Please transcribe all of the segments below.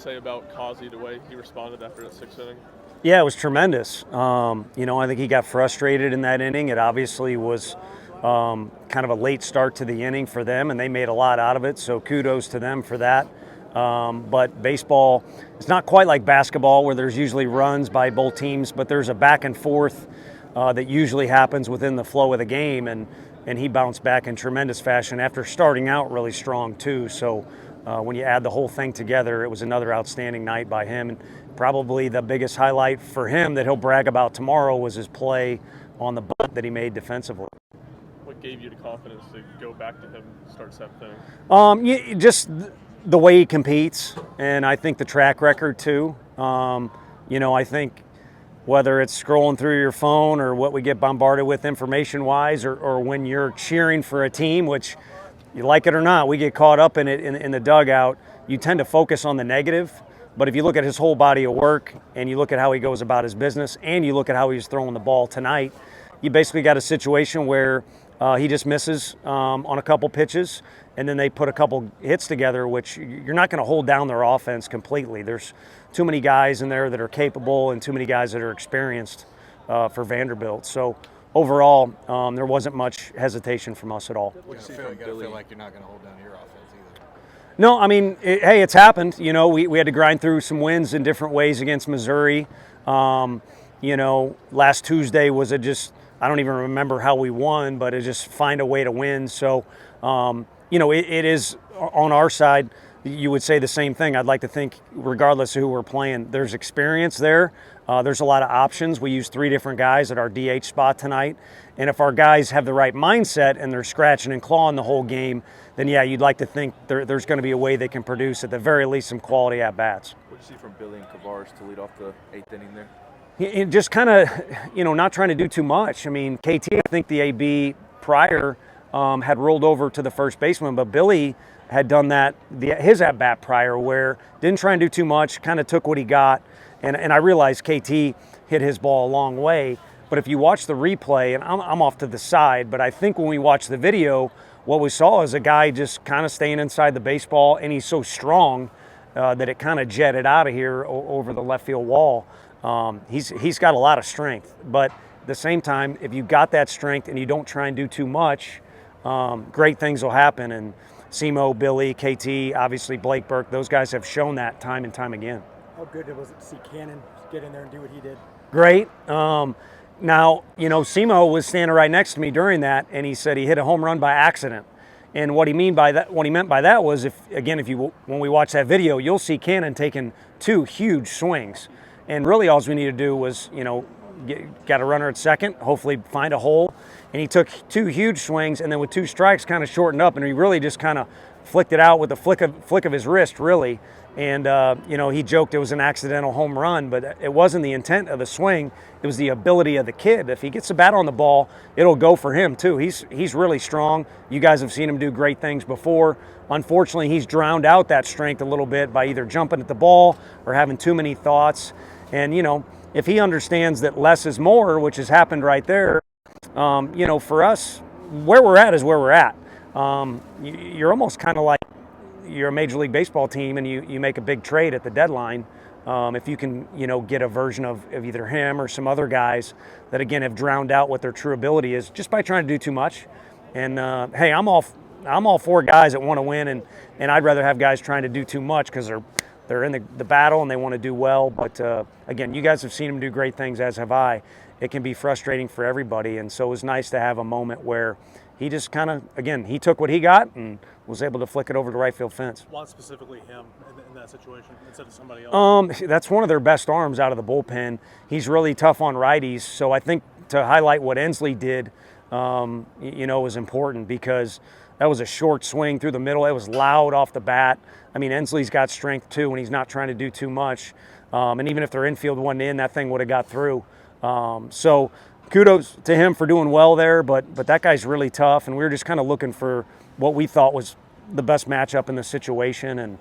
say about Causey, the way he responded after that sixth inning? Yeah, it was tremendous. I think he got frustrated in that inning. It obviously was kind of a late start to the inning for them, and they made a lot out of it, so kudos to them for that. But baseball, it's not quite like basketball where there's usually runs by both teams, but there's a back and forth that usually happens within the flow of the game, and he bounced back in tremendous fashion after starting out really strong too. So when you add the whole thing together, it was another outstanding night by him. And probably the biggest highlight for him that he'll brag about tomorrow was his play on the bunt that he made defensively. What gave you the confidence to go back to him and start seventh inning? Just the way he competes, and I think the track record too. I think whether it's scrolling through your phone or what we get bombarded with information-wise, or when you're cheering for a team, which you like it or not, we get caught up in it in the dugout, you tend to focus on the negative. But if you look at his whole body of work and you look at how he goes about his business and you look at how he's throwing the ball tonight, you basically got a situation where he just misses on a couple pitches, and then they put a couple hits together, which you're not going to hold down their offense completely. There's too many guys in there that are capable and too many guys that are experienced for Vanderbilt. So overall, there wasn't much hesitation from us at all. You feel like you're not going to hold down your offense either. No, I mean, hey, it's happened. We had to grind through some wins in different ways against Missouri. Last Tuesday was I don't even remember how we won, but it just find a way to win. So, it is on our side. You would say the same thing. I'd like to think, regardless of who we're playing, there's experience there. There's a lot of options. We used 3 different guys at our DH spot tonight. And if our guys have the right mindset and they're scratching and clawing the whole game, then yeah, you'd like to think there's going to be a way they can produce, at the very least, some quality at-bats. What did you see from Billy and Kavares to lead off the 8th inning there? Just kind of, not trying to do too much. I mean, KT, I think the AB prior had rolled over to the first baseman, but Billy had done that, his at-bat prior, where didn't try and do too much, kind of took what he got. And I realized KT hit his ball a long way, but if you watch the replay, and I'm off to the side, but I think when we watched the video, what we saw is a guy just kind of staying inside the baseball, and he's so strong that it kind of jetted out of here over the left field wall. He's got a lot of strength, but at the same time, if you got that strength and you don't try and do too much, great things will happen. And Simo, Billy, KT, obviously Blake Burke, those guys have shown that time and time again. How good was it to see Cannon get in there and do what he did? Great. Now, Simo was standing right next to me during that, and he said he hit a home run by accident. And what he meant by that was, when we watch that video, you'll see Cannon taking 2 huge swings. And really all we need to do was, got a runner at second, hopefully find a hole. And he took 2 huge swings, and then with 2 strikes kind of shortened up, and he really just kind of flicked it out with a flick of his wrist, really. And, he joked it was an accidental home run, but it wasn't the intent of the swing. It was the ability of the kid. If he gets the bat on the ball, it'll go for him, too. He's really strong. You guys have seen him do great things before. Unfortunately, he's drowned out that strength a little bit by either jumping at the ball or having too many thoughts. And, if he understands that less is more, which has happened right there, for us, where we're at is where we're at. You're almost kind of like you're a Major League Baseball team and you make a big trade at the deadline. If you can, get a version of either him or some other guys that, again, have drowned out what their true ability is just by trying to do too much. And, hey, I'm all for guys that want to win, and I'd rather have guys trying to do too much because they're in the battle and they want to do well. But, again, you guys have seen him do great things, as have I. It can be frustrating for everybody, and so it was nice to have a moment where he just kind of, again, he took what he got and was able to flick it over the right field fence. Why specifically him in that situation instead of somebody else? That's one of their best arms out of the bullpen. He's really tough on righties, so I think to highlight what Ensley did, was important because that was a short swing through the middle. It was loud off the bat. I mean, Ensley's got strength too, and he's not trying to do too much. And even if their infield wasn't in, that thing would have got through. So kudos to him for doing well there, but that guy's really tough, and we were just kind of looking for what we thought was the best matchup in the situation, and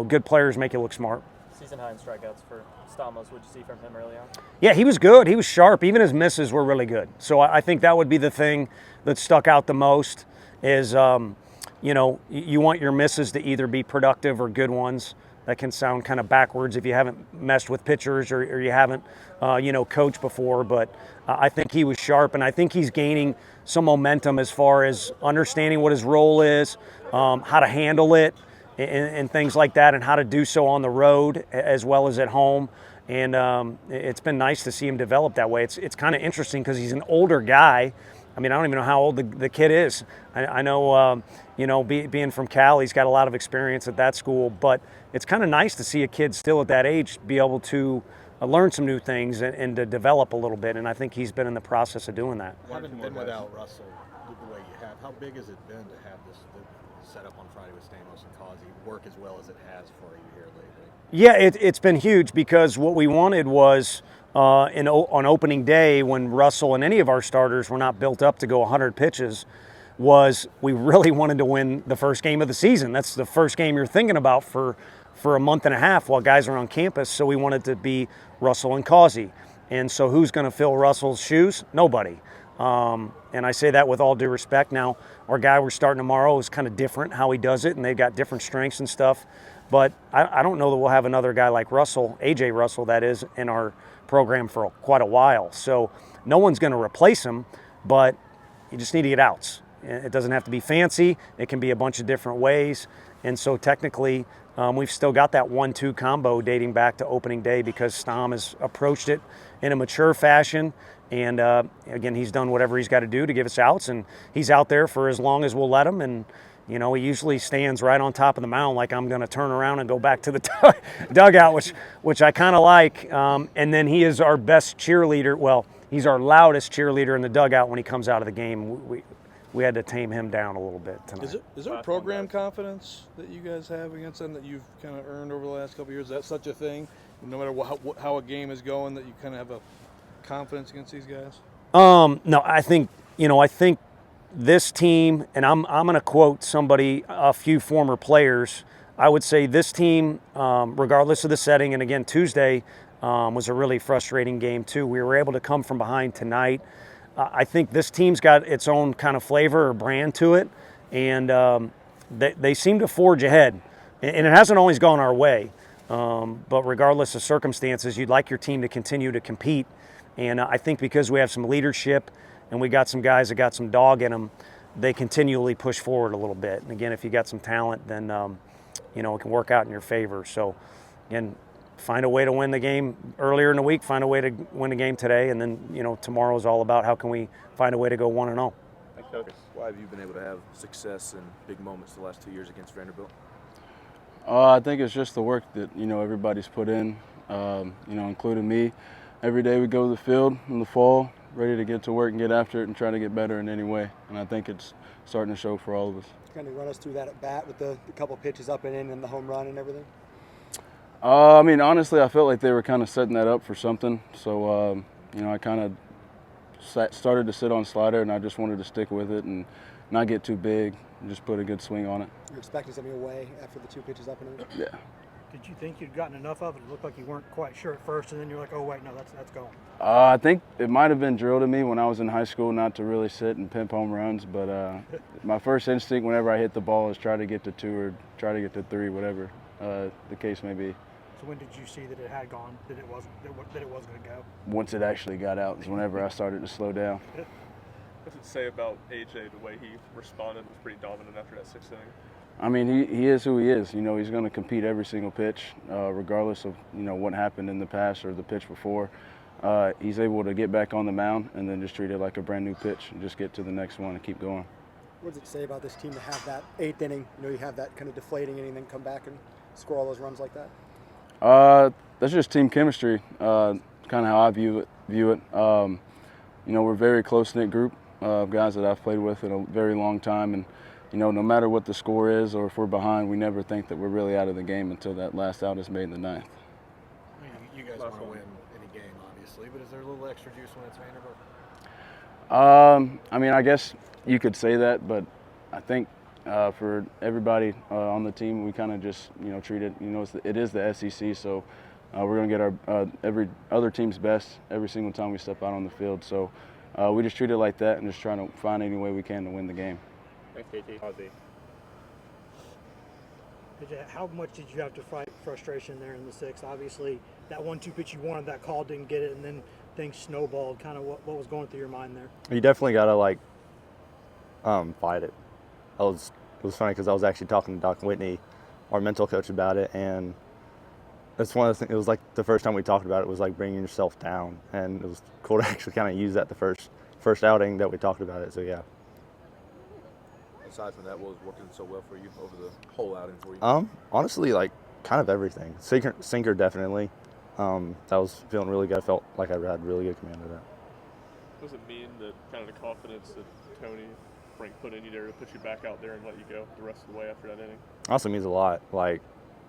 good players make you look smart. Season high in strikeouts for Stamos. What did you see from him early on? Yeah, he was good. He was sharp. Even his misses were really good. So I think that would be the thing that stuck out the most is, you want your misses to either be productive or good ones. That can sound kind of backwards if you haven't messed with pitchers or you haven't, coached before. But I think he was sharp, and I think he's gaining some momentum as far as understanding what his role is, how to handle it, and things like that, and how to do so on the road as well as at home. And it's been nice to see him develop that way. It's kind of interesting because he's an older guy. I mean, I don't even know how old the kid is. I know, being from Cal, he's got a lot of experience at that school, but it's kind of nice to see a kid still at that age be able to learn some new things and to develop a little bit, and I think he's been in the process of doing that. Having been without Russell the way you have, how big has it been to have this setup on Friday with Stamos and Causey work as well as it has for you here lately? Yeah, it's been huge because what we wanted was on opening day, when Russell and any of our starters were not built up to go 100 pitches, was we really wanted to win the first game of the season. That's the first game you're thinking about for a month and a half while guys are on campus. So we wanted to be Russell and Causey. And so who's going to fill Russell's shoes? Nobody. And I say that with all due respect. Now, our guy we're starting tomorrow is kind of different how he does it, and they've got different strengths and stuff. But I don't know that we'll have another guy like Russell, A.J. Russell, that is, in our program for quite a while. So no one's going to replace him, but you just need to get outs. It doesn't have to be fancy. It can be a bunch of different ways. And so technically, we've still got that 1-2 combo dating back to opening day because Stom has approached it in a mature fashion. And again, he's done whatever he's got to do to give us outs, and he's out there for as long as we'll let him. And he usually stands right on top of the mound like I'm going to turn around and go back to the dugout, which I kind of like. And then he is our best cheerleader. Well, he's our loudest cheerleader in the dugout when he comes out of the game. We had to tame him down a little bit tonight. Is there a program confidence that you guys have against them that you've kind of earned over the last couple of years? Is that such a thing? No matter how a game is going, that you kind of have a confidence against these guys? No, I think this team, and I'm going to quote a few former players. I would say this team, regardless of the setting, and again, Tuesday was a really frustrating game too. We were able to come from behind tonight. I think this team's got its own kind of flavor or brand to it, and they seem to forge ahead. And it hasn't always gone our way, but regardless of circumstances, you'd like your team to continue to compete. And I think because we have some leadership and we got some guys that got some dog in them, they continually push forward a little bit. And again, if you got some talent, then it can work out in your favor. So again, find a way to win the game earlier in the week, find a way to win the game today, and then tomorrow is all about how can we find a way to go 1-0. Why have you been able to have success in big moments the last 2 years against Vanderbilt? I think it's just the work that everybody's put in, including me. Every day we go to the field in the fall, ready to get to work and get after it and try to get better in any way. And I think it's starting to show for all of us. Kind of run us through that at bat with the couple pitches up and in and the home run and everything? Honestly, I felt like they were kind of setting that up for something. So, I kind of started to sit on slider, and I just wanted to stick with it and not get too big and just put a good swing on it. You're expecting something away after the two pitches up and in? Yeah. Did you think you'd gotten enough of it? It looked like you weren't quite sure at first, and then you're like, oh, wait, no, that's going. I think it might have been drilled in me when I was in high school not to really sit and pimp home runs, but my first instinct whenever I hit the ball is try to get to 2 or try to get to 3, whatever the case may be. So when did you see that it had gone, that it was going to go? Once it actually got out is whenever I started to slow down. What does it say about AJ, the way he responded was pretty dominant after that 6th inning? I mean, he is who he is. He's going to compete every single pitch, regardless of, what happened in the past or the pitch before. He's able to get back on the mound and then just treat it like a brand new pitch and just get to the next one and keep going. What does it say about this team to have that 8th inning, you have that kind of deflating inning, then come back and score all those runs like that? That's just team chemistry, kind of how I view it. We're a very close-knit group of guys that I've played with in a very long time, and no matter what the score is or if we're behind, we never think that we're really out of the game until that last out is made in the 9th. You guys want to win any game, obviously, but is there a little extra juice when it's Vanderbilt? I guess you could say that, but I think for everybody on the team, we kind of just treat it. It is the SEC, so we're going to get our every other team's best every single time we step out on the field. So we just treat it like that and just try to find any way we can to win the game. Thanks, KT. Causey. How much did you have to fight frustration there in the sixth? Obviously, that 1-2 pitch you wanted, that call didn't get it, and then things snowballed. Kind of what was going through your mind there? You definitely got to fight it. It was funny because I was actually talking to Doc Whitney, our mental coach, about it, and it's one of the things. It was like the first time we talked about it was like bringing yourself down, and it was cool to actually kind of use that the first outing that we talked about it. So yeah. Aside from that, what was working so well for you over the whole outing for you? Honestly, like kind of everything. Sinker definitely. That was feeling really good. I felt like I had really good command of that. What does it mean that kind of the confidence that Tony, Frank put in you there to put you back out there and let you go the rest of the way after that inning? Honestly, means a lot. Like,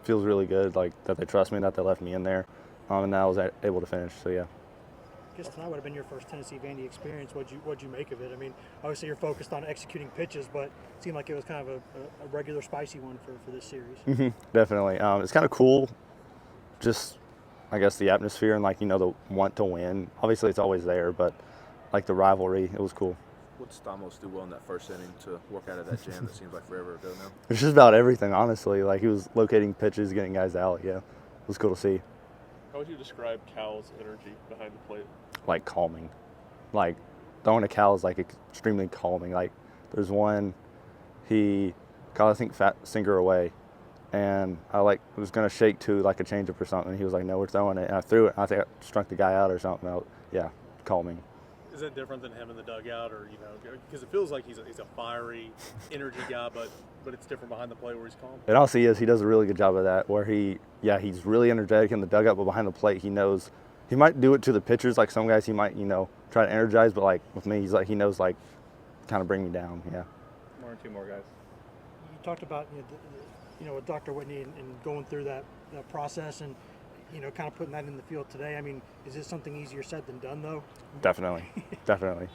feels really good. Like that they trust me, that they left me in there, and that I was able to finish. So yeah. I guess tonight would have been your first Tennessee Vandy experience. What'd you make of it? I mean, obviously you're focused on executing pitches, but it seemed like it was kind of a regular spicy one for this series. Definitely. It's kind of cool. Just, I guess, the atmosphere and the want to win. Obviously, it's always there, but like the rivalry, it was cool. What did Stamos do well in that first inning to work out of that jam that seems like forever ago now? It's just about everything, honestly. Like he was locating pitches, getting guys out. Yeah, it was cool to see. How would you describe Cal's energy behind the plate? Like calming. Like throwing a Cal is like extremely calming. Like there's one, he got I think fat sinker away, and I was gonna shake to like a changeup or something. He was like, "No, we're throwing it," and I threw it. And I think I struck the guy out or something. Yeah, calming. Is that different than him in the dugout, or because it feels like he's a fiery energy guy, but it's different behind the plate where he's calm? It honestly is. He does a really good job of that. Where he's really energetic in the dugout, but behind the plate, he knows. He might do it to the pitchers, like some guys. He might try to energize, but like with me, he knows kind of bring me down. Yeah. One or two more guys. You talked about with Dr. Whitney and going through that process and kind of putting that in the field today. I mean, is this something easier said than done though? Definitely. And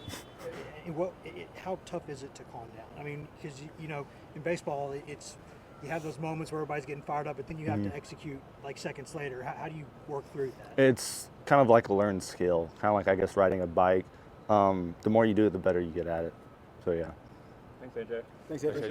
how tough is it to calm down? I mean, because in baseball, you have those moments where everybody's getting fired up, but then you have to execute like seconds later. How do you work through that? It's kind of like a learned skill, kind of like I guess riding a bike. The more you do it, the better you get at it. So yeah. Thanks, AJ. Thanks, AJ.